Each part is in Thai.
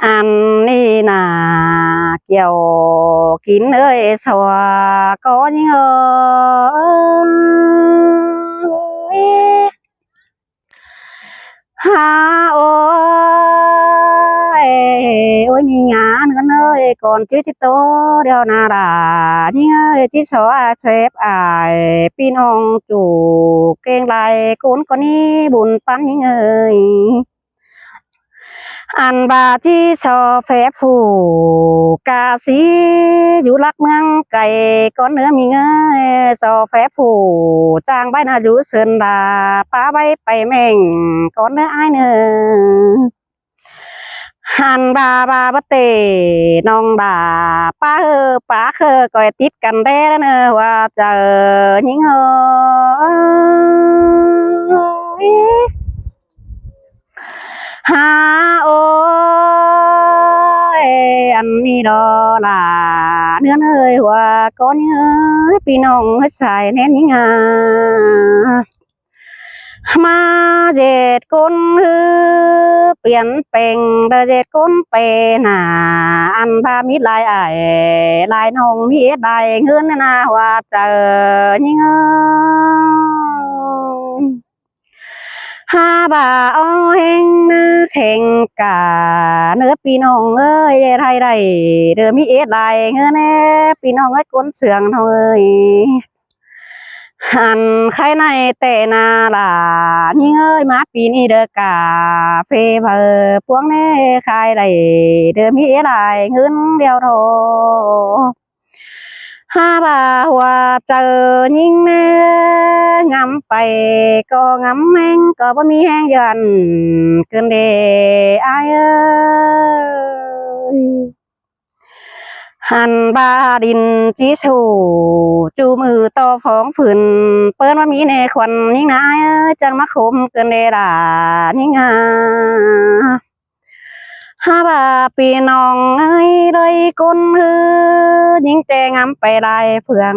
อันนี้น่ะเกี่ยวกินเอ้ยสัวก็ยังหาโอ้ยโอ้ยมีงานกันเอ้ยก่อนชื่อชิโตเดียวนาดานี่เอ้ยชิโซอาเชฟอายพี่น้องจูเก่งไรคนคนนี้บุญปันยิ่งเอ้ยอันบาที่ชอเฟฟูกาซีอยู่ลักเมืองไก่ก้อนเนื้อมีเงยชอเฟฟูจางใบนาอยู่เซินดาป้าใบไปแม่งก้อนเนื้อไอเนื้อหันบาเตน้องดาป้าก่อยติดกันได้แล้วเนอะว่าเจอยิ่งหาโอ้ยอันนี้ดอล่ะเนื้อเนยว่าก้อนเอ้ยพี่น้องให้ใส่แน่นยิ่งมาเจ็ดคนเปลี่ยนแปลงเดเจ็ดคนไปหนาอันพามิดลายลายน้องมีลายเงินนะว่าเจอยิ่งฮาบ่าอ้อเฮงแข่งกาเนื้อพี่น้องเอ้ยไทยได้เด้อมีลายเงินแน่พี่น้องเอ้ยก้นเสืองเฮยหันใครในแต่นาล่ะยิ่งเอ้ยมาปีนี้เด้อกาเฟเพอพวงแน่ใครได้เด้อมีลายเงินเดียวโทฮาบ่าว่าเจอยิ่งแน่งำไปก็งำแม่งก็บ่มีแห้งยันเกินเดอายเอ้ยหันบาดินจีสูจูมือต่อฟองฝืนเปิ้นว่ามีในควันยิ่งนายจังมาคมเกินเดด่ายิ่งฮาบาปีน้องเอ้ยเลยก้นยิ่งแต่งำไปได้เฟือง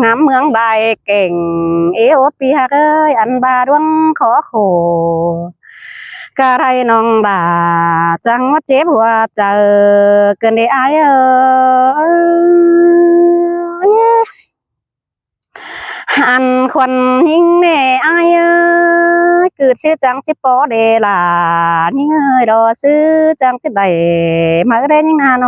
งำเมืองได้เก่งเอโอปีฮักเอ้ยอันบาดวงขอโคกะไรน้องด่าจังว่าเจ็บหัวเจอเกินได้อายอันคนยิ่งแน่อายเกิดชื่อจังจิปอเดล่ะนี่เอ้ยดอซื้อจังจิได้มาได้ยิ่งนาโน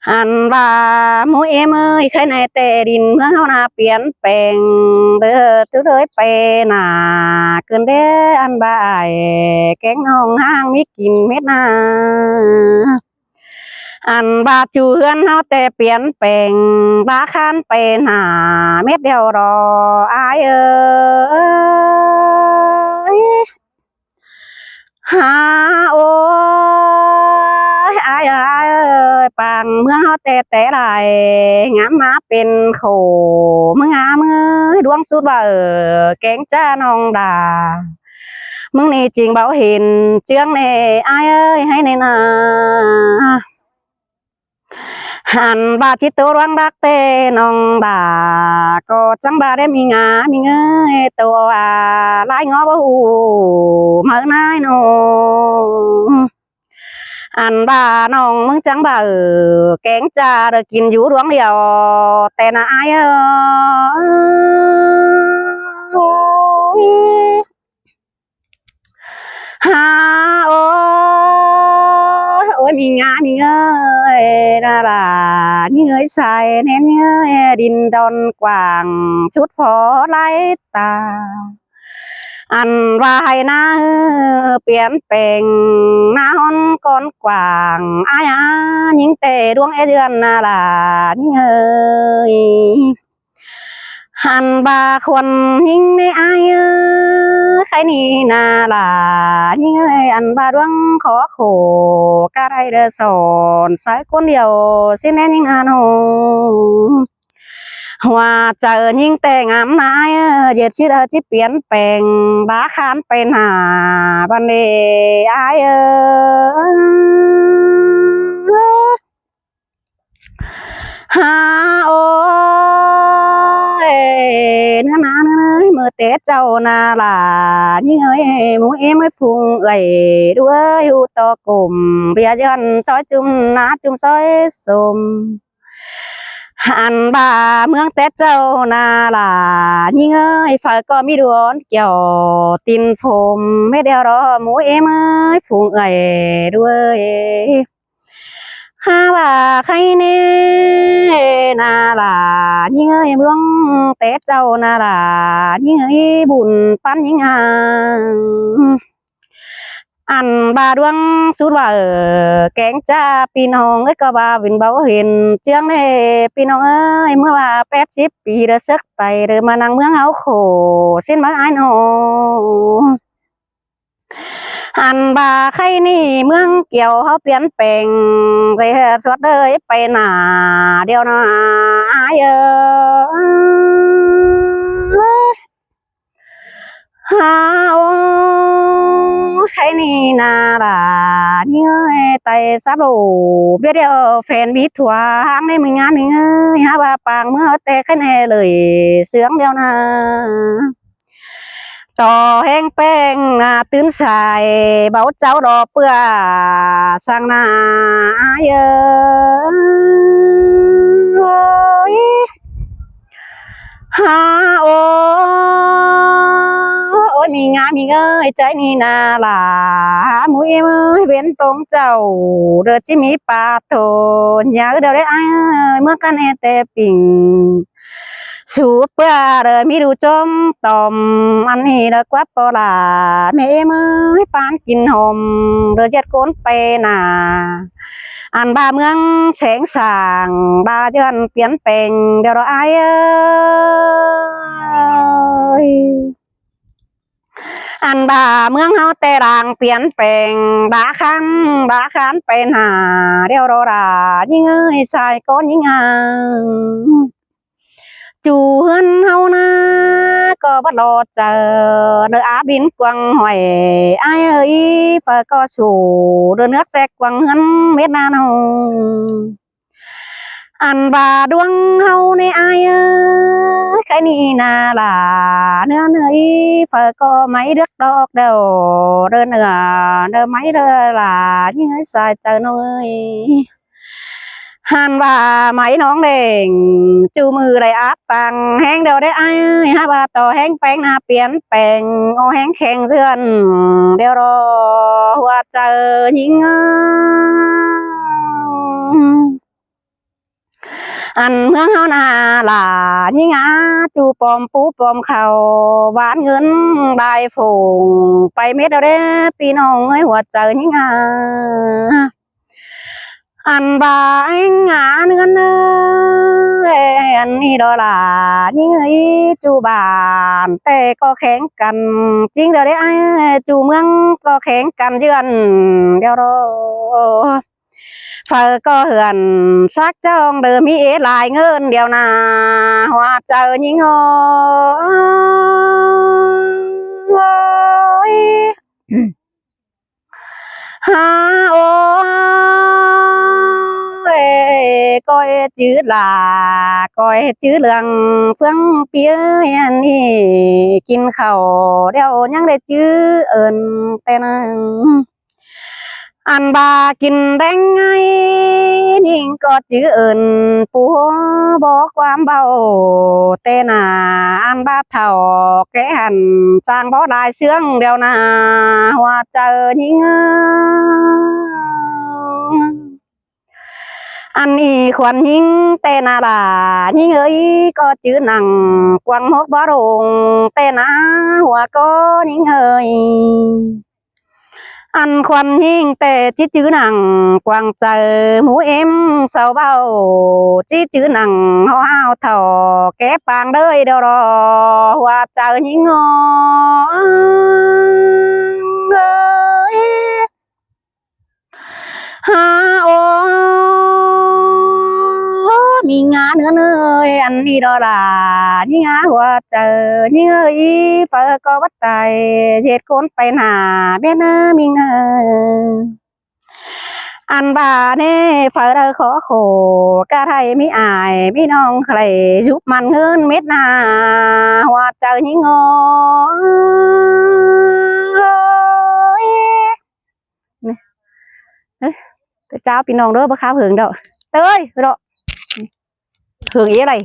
อันว่ามูเอเมยใครในแต่ดินเมื่อเฮานาเปลี่ยนแปลงเด้อทุเลยไปหนาเกินเด้อันบ่ายแกงน้องห้างมีกินเม็ดนาอันบาจูเฮือนเฮาแต่เปลี่ยนแปลงบาคานไปหนาเม็ดเดียวรออายหาโอ้ยอายปังเมื่อเฮาแต่ไรงามมาเป็นโขมึงมือดวงสุดว่าแกงจ้าน้องดามึงนี่จริงเบาเห็นเจืองเน่อายให้ในนาหันบาจิตตัวรังรักเตน้องดาก็จังบาได้มีงามีเงยตัวลายงอบ่หูเมื่อนายน้องอันบ่าน้องมึงจังบ่าแกงจ่าเด้อกินอยู่ดวงเดียวแต่น่ะอายหาโอ้ยมีงามีเงยน่ารักนี่เงยใส่แน่นเงยดินดอนกว้างชุดฟอไล่ตาอันว่าให้นาเปลี่ยนแปลงนาฮอนก้อนกว้างอายยิ่งแต่ดวงเดือนน่ารักนี่เงยหันบาคนยิ่งในอายใครนี่นาลายิ่งเอ้ยอันบาดวงขอโขกะไรเดอสอนสายคนเดียวสิแน่ยิ่งอาโนว่าเจอยิ่งแต่งามนายเย็ดชื่อจิเปลี่ยนแปลงบาคานเป็นหาบันเดอายหาโอ้ยเนื้อหนาเนื้อเมื่ té trâu na là những ơi mũi em mới phùng gầy đuôi u to cùng bia dân chói chung ná chung sói xùm anh bà mương té trâu na là những ơi phải có mi đuôn kiểu tin phồm mấy đeo đó mũi em ơi phùng gầy đuôi ha bà khay nè na là những ơi mương té trâu na là những ơi bùn pan những ăn bà đuông sút vào kén cha pin hồng ấy có bà vinh bảo hiền chương này pin hồng ơi mưa bà pet chip pi đỡ sức tay đỡ mà năng mương áo khổ xin mắc ai nô ăn bà khay ni mương kiểu họ biến bèn rồi suốt đờiไปหนาเดียวนะai ơi khay ni na là như tay sắp đổ biết điều phèn biết thua hang này mình ăn ơi ha bà pàng mưa tê khay này lời sướng đeo na tò heng peng tưn xài bảo cháu đò bữa sang na ai ơi ha ôi mình ơi trái ni na là mũi em ơi bên tông cháu đợt chỉ mi pa thô nhớ đâu đấy ai ơi mưa can e tê ping suốt bữa đời mi du chôm tòm ăn thì đã quá bỏ là mẹ em ơi pan kín hòm rồi chết cốn pe nà ăn ba mương sáng sàng ba chân biến bèn đều đó ai ơi ăn ba mương hao tê đàng biến bèn đã khán pe nà đều đó là những ơi sai có những chủ hân hâu na có bắt lọt chờ đợi áp đến quăng hỏi ai ơi phải có chủ đợi nước xe quăng hân biết na nào ăn bà đuông hâu nè ai ơi cái ni na là nữa nơi phải có mấy đứa đọc đầu đợi nữa đợi mấy đứa là những người sai chờ nơi hàn bà mấy nón đèn chú mưa đầy áp tăng hang đầu đấy ai ơi ha bà tò hang bèn na biến bèn ô hang khen dườn đeo đó hoa chờ những ăn mương hao na là những chú pom pú pom khẩu bán ngân bài phùng bay mét đâu đấy pin hồng ấy hoa chờ những anh bà anh nương ơi anh đi đó là những người chú bàn tê có khen cần chính rồi đấy ai chú mương có khen cần chứ anh đeo đó phải có hườn sắc trong đời mỹ lại ngơn điều nào hoa chờ những ơi ha coi chữ là coi chữ lượng phương phía ni kinh khẩu đeo nhang để chữ ơn tên ăn bà kinh đánh ngay nhưng có chữ ơn phù bỏ quan bao tên ăn ba thảo cái hẳn trang bó đại sướng đeo hoa chờ những anh y khoan những tên là những ơi có chữ nặng quăng hốt bó rồng tên hoa có những hơi ăn khoan những tê chỉ chữ nặng quăng chờ mũi em sau bao chỉ chữ nặng hoa thảo kép bằng đời đâu đó hoa chờ những ơi ha mình nữa ơi anh đi đó là những hoa chờ những ơi phải có bắt tay dệt côn phải nà bên mình อันบาเน่ฝ่ายเราขอโขกะไทยมีอายมีน้องใครยุบมันเงินเม็ดนาหัวใจยิ่งงอนี่แต่เจ้าพี่น้องเด้อบ่ค้าเหิงดอกเต้ยดอกเหิงอีอะไร